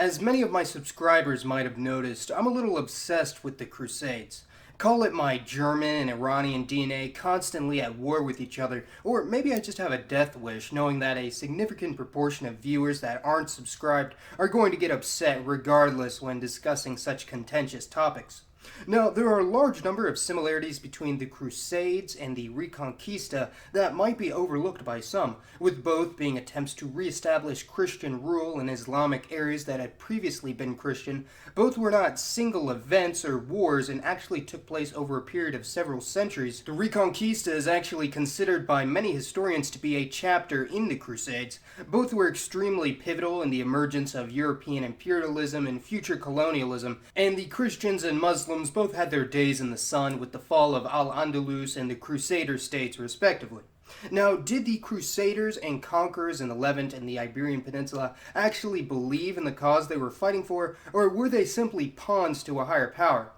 As many of my subscribers might have noticed, I'm a little obsessed with the Crusades. Call it my German and Iranian DNA constantly at war with each other, or maybe I just have a death wish knowing that a significant proportion of viewers that aren't subscribed are going to get upset regardless when discussing such contentious topics. Now, there are a large number of similarities between the Crusades and the Reconquista that might be overlooked by some, with both being attempts to re-establish Christian rule in Islamic areas that had previously been Christian. Both were not single events or wars and actually took place over a period of several centuries. The Reconquista is actually considered by many historians to be a chapter in the Crusades. Both were extremely pivotal in the emergence of European imperialism and future colonialism, and the Christians and Muslims both had their days in the sun with the fall of Al-Andalus and the Crusader States respectively. Now, did the Crusaders and conquerors in the Levant and the Iberian Peninsula actually believe in the cause they were fighting for, or were they simply pawns to a higher power?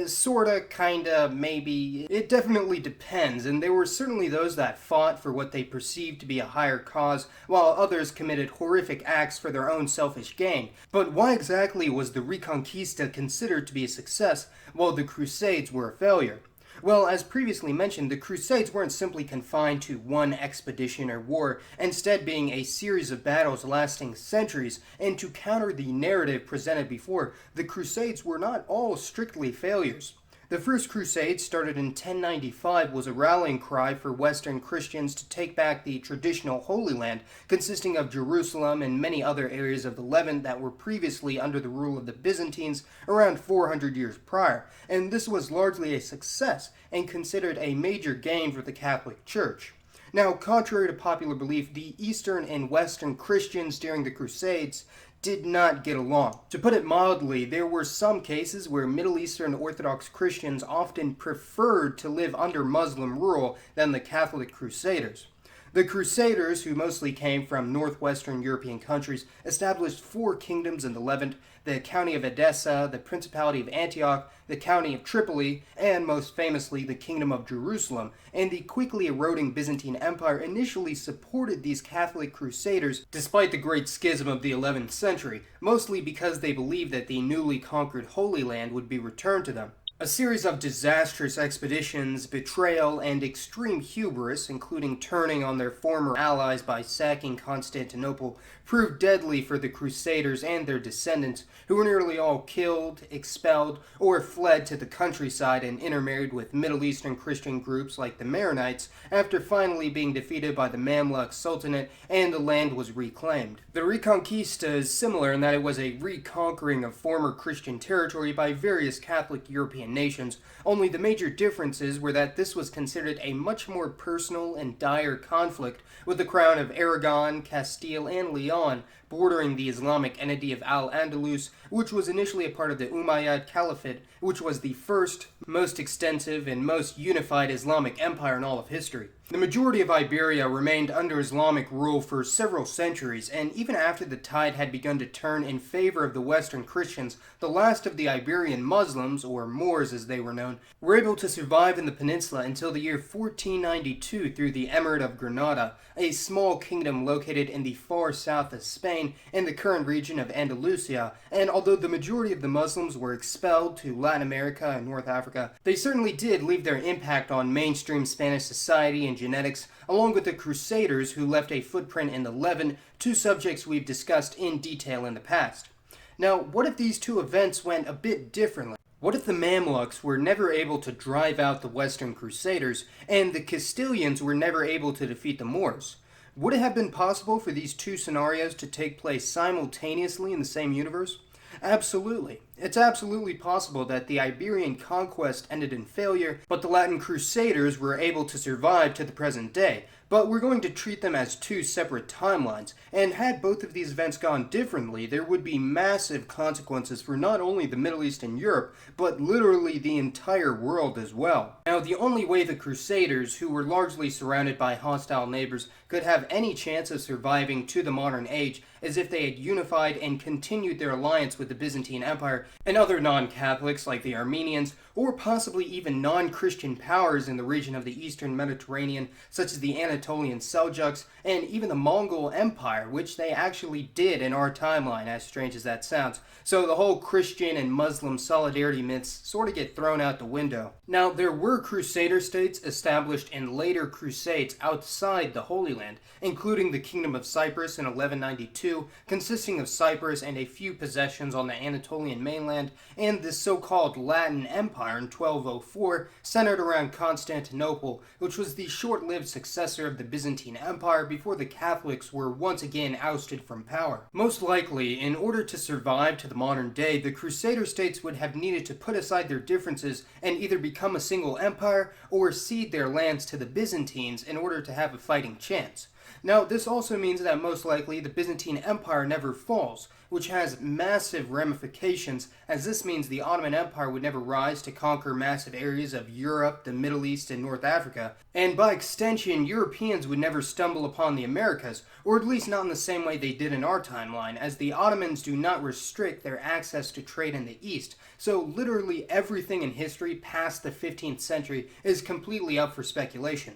Sorta, kinda, maybe. It definitely depends, and there were certainly those that fought for what they perceived to be a higher cause, while others committed horrific acts for their own selfish gain. But why exactly was the Reconquista considered to be a success, while the Crusades were a failure? Well, as previously mentioned, the Crusades weren't simply confined to one expedition or war, instead being a series of battles lasting centuries, and to counter the narrative presented before, the Crusades were not all strictly failures. The First Crusade, started in 1095, was a rallying cry for Western Christians to take back the traditional Holy Land, consisting of Jerusalem and many other areas of the Levant that were previously under the rule of the Byzantines around 400 years prior, and this was largely a success and considered a major gain for the Catholic Church. Now, contrary to popular belief, the Eastern and Western Christians during the Crusades did not get along. To put it mildly, there were some cases where Middle Eastern Orthodox Christians often preferred to live under Muslim rule than the Catholic Crusaders. The Crusaders, who mostly came from northwestern European countries, established 4 kingdoms in the Levant: the county of Edessa, the Principality of Antioch, the county of Tripoli, and most famously the Kingdom of Jerusalem, and the quickly eroding Byzantine Empire initially supported these Catholic Crusaders despite the Great Schism of the 11th century, mostly because they believed that the newly conquered Holy Land would be returned to them. A series of disastrous expeditions, betrayal, and extreme hubris, including turning on their former allies by sacking Constantinople, proved deadly for the Crusaders and their descendants, who were nearly all killed, expelled, or fled to the countryside and intermarried with Middle Eastern Christian groups like the Maronites after finally being defeated by the Mamluk Sultanate and the land was reclaimed. The Reconquista is similar in that it was a reconquering of former Christian territory by various Catholic European nations, only the major differences were that this was considered a much more personal and dire conflict, with the crown of Aragon, Castile, and Leon bordering the Islamic entity of Al-Andalus, which was initially a part of the Umayyad Caliphate, which was the first, most extensive, and most unified Islamic empire in all of history. The majority of Iberia remained under Islamic rule for several centuries, and even after the tide had begun to turn in favor of the Western Christians, the last of the Iberian Muslims, or Moors as they were known, were able to survive in the peninsula until the year 1492 through the Emirate of Granada, a small kingdom located in the far south of Spain and the current region of Andalusia, and although the majority of the Muslims were expelled to Latin America and North Africa, they certainly did leave their impact on mainstream Spanish society and genetics, along with the Crusaders who left a footprint in the Levant, 2 subjects we've discussed in detail in the past. Now, what if these 2 events went a bit differently? What if the Mamluks were never able to drive out the Western Crusaders, and the Castilians were never able to defeat the Moors? Would it have been possible for these 2 scenarios to take place simultaneously in the same universe? Absolutely. It's absolutely possible that the Iberian conquest ended in failure, but the Latin Crusaders were able to survive to the present day. But we're going to treat them as 2 separate timelines, and had both of these events gone differently, there would be massive consequences for not only the Middle East and Europe, but literally the entire world as well. Now, the only way the Crusaders, who were largely surrounded by hostile neighbors, could have any chance of surviving to the modern age is if they had unified and continued their alliance with the Byzantine Empire and other non-Catholics like the Armenians, or possibly even non-Christian powers in the region of the eastern Mediterranean, such as the Anatolian Seljuks and even the Mongol Empire, which they actually did in our timeline, as strange as that sounds. So the whole Christian and Muslim solidarity myths sort of get thrown out the window. Now, there were Crusader states established in later crusades outside the Holy Land, including the Kingdom of Cyprus in 1192, consisting of Cyprus and a few possessions on the Anatolian mainland, and the so-called Latin Empire in 1204, centered around Constantinople, which was the short-lived successor of the Byzantine Empire before the Catholics were once again ousted from power. Most likely, in order to survive to the modern day, the Crusader states would have needed to put aside their differences and either become a single empire or cede their lands to the Byzantines in order to have a fighting chance. Now, this also means that most likely the Byzantine Empire never falls, which has massive ramifications, as this means the Ottoman Empire would never rise to conquer massive areas of Europe, the Middle East, and North Africa, and by extension, Europeans would never stumble upon the Americas, or at least not in the same way they did in our timeline, as the Ottomans do not restrict their access to trade in the East, so literally everything in history past the 15th century is completely up for speculation.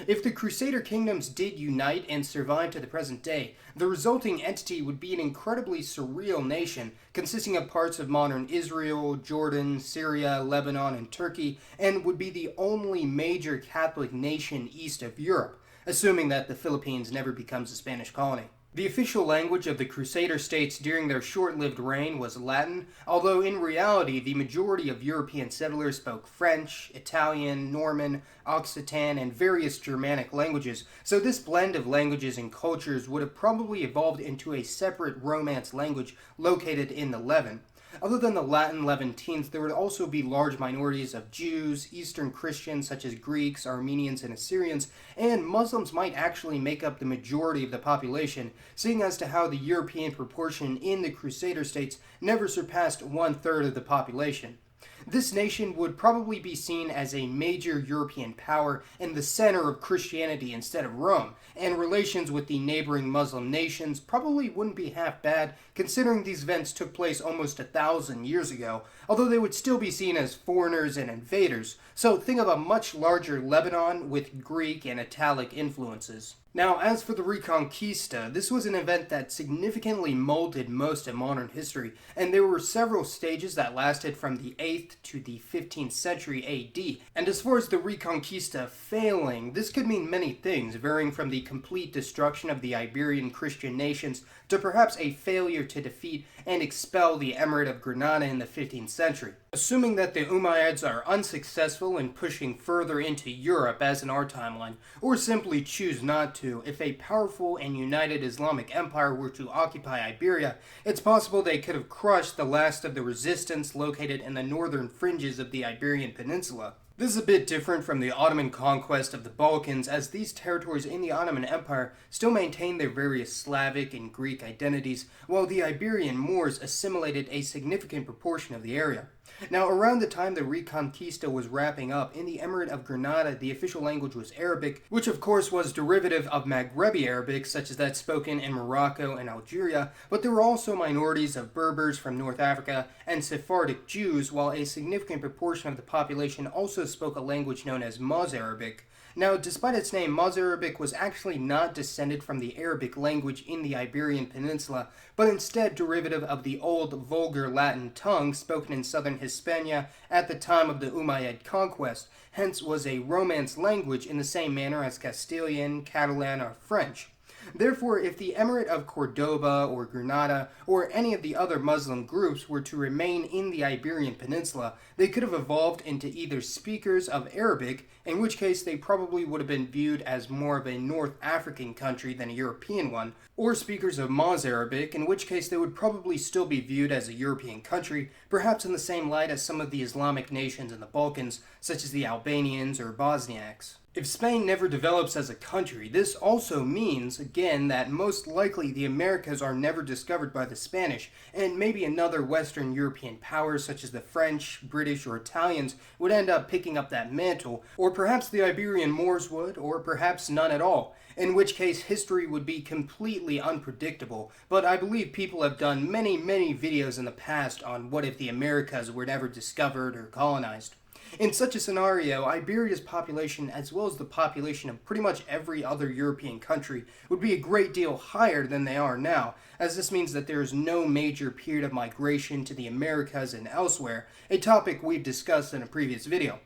If the Crusader kingdoms did unite and survive to the present day, the resulting entity would be an incredibly surreal nation, consisting of parts of modern Israel, Jordan, Syria, Lebanon, and Turkey, and would be the only major Catholic nation east of Europe, assuming that the Philippines never becomes a Spanish colony. The official language of the Crusader states during their short-lived reign was Latin, although in reality the majority of European settlers spoke French, Italian, Norman, Occitan, and various Germanic languages, so this blend of languages and cultures would have probably evolved into a separate Romance language located in the Levant. Other than the Latin Levantines, there would also be large minorities of Jews, Eastern Christians such as Greeks, Armenians, and Assyrians, and Muslims might actually make up the majority of the population, seeing as to how the European proportion in the Crusader states never surpassed 1/3 of the population. This nation would probably be seen as a major European power and the center of Christianity instead of Rome, and relations with the neighboring Muslim nations probably wouldn't be half bad considering these events took place almost 1,000 years ago, although they would still be seen as foreigners and invaders, so think of a much larger Lebanon with Greek and Italic influences. Now, as for the Reconquista, this was an event that significantly molded most of modern history, and there were several stages that lasted from the 8th to the 15th century AD. And as far as the Reconquista failing, this could mean many things, varying from the complete destruction of the Iberian Christian nations to perhaps a failure to defeat and expel the Emirate of Granada in the 15th century. Assuming that the Umayyads are unsuccessful in pushing further into Europe as in our timeline, or simply choose not to, if a powerful and united Islamic empire were to occupy Iberia, it's possible they could have crushed the last of the resistance located in the northern fringes of the Iberian Peninsula. This is a bit different from the Ottoman conquest of the Balkans, as these territories in the Ottoman Empire still maintained their various Slavic and Greek identities, while the Iberian Moors assimilated a significant proportion of the area. Now, around the time the Reconquista was wrapping up, in the Emirate of Granada, the official language was Arabic, which of course was derivative of Maghrebi Arabic, such as that spoken in Morocco and Algeria, but there were also minorities of Berbers from North Africa and Sephardic Jews, while a significant proportion of the population also spoke a language known as Mozarabic. Now, despite its name, Mozarabic was actually not descended from the Arabic language in the Iberian Peninsula, but instead derivative of the old vulgar Latin tongue spoken in southern Hispania at the time of the Umayyad conquest, hence was a Romance language in the same manner as Castilian, Catalan, or French. Therefore, if the Emirate of Cordoba or Granada or any of the other Muslim groups were to remain in the Iberian Peninsula, they could have evolved into either speakers of Arabic, in which case they probably would have been viewed as more of a North African country than a European one, or speakers of Mozarabic, in which case they would probably still be viewed as a European country, perhaps in the same light as some of the Islamic nations in the Balkans, such as the Albanians or Bosniaks. If Spain never develops as a country, this also means, again, that most likely the Americas are never discovered by the Spanish, and maybe another Western European power such as the French, British, or Italians would end up picking up that mantle, or perhaps the Iberian Moors would, or perhaps none at all, in which case history would be completely unpredictable. But I believe people have done many videos in the past on what if the Americas were never discovered or colonized. In such a scenario, Iberia's population, as well as the population of pretty much every other European country, would be a great deal higher than they are now, as this means that there is no major period of migration to the Americas and elsewhere, a topic we've discussed in a previous video.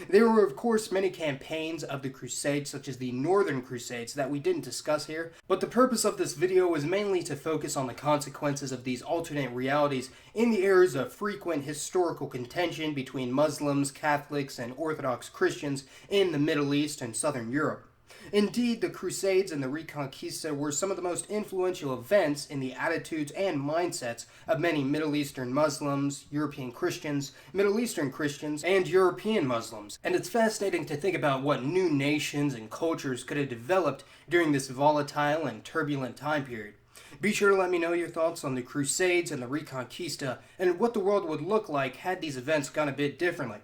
There were, of course, many campaigns of the Crusades, such as the Northern Crusades, that we didn't discuss here, but the purpose of this video was mainly to focus on the consequences of these alternate realities in the eras of frequent historical contention between Muslims, Catholics, and Orthodox Christians in the Middle East and Southern Europe. Indeed, the Crusades and the Reconquista were some of the most influential events in the attitudes and mindsets of many Middle Eastern Muslims, European Christians, Middle Eastern Christians, and European Muslims. And it's fascinating to think about what new nations and cultures could have developed during this volatile and turbulent time period. Be sure to let me know your thoughts on the Crusades and the Reconquista and what the world would look like had these events gone a bit differently.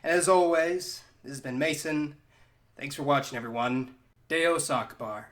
And as always, this has been Mason. Thanks for watching, everyone. Deus Akbar.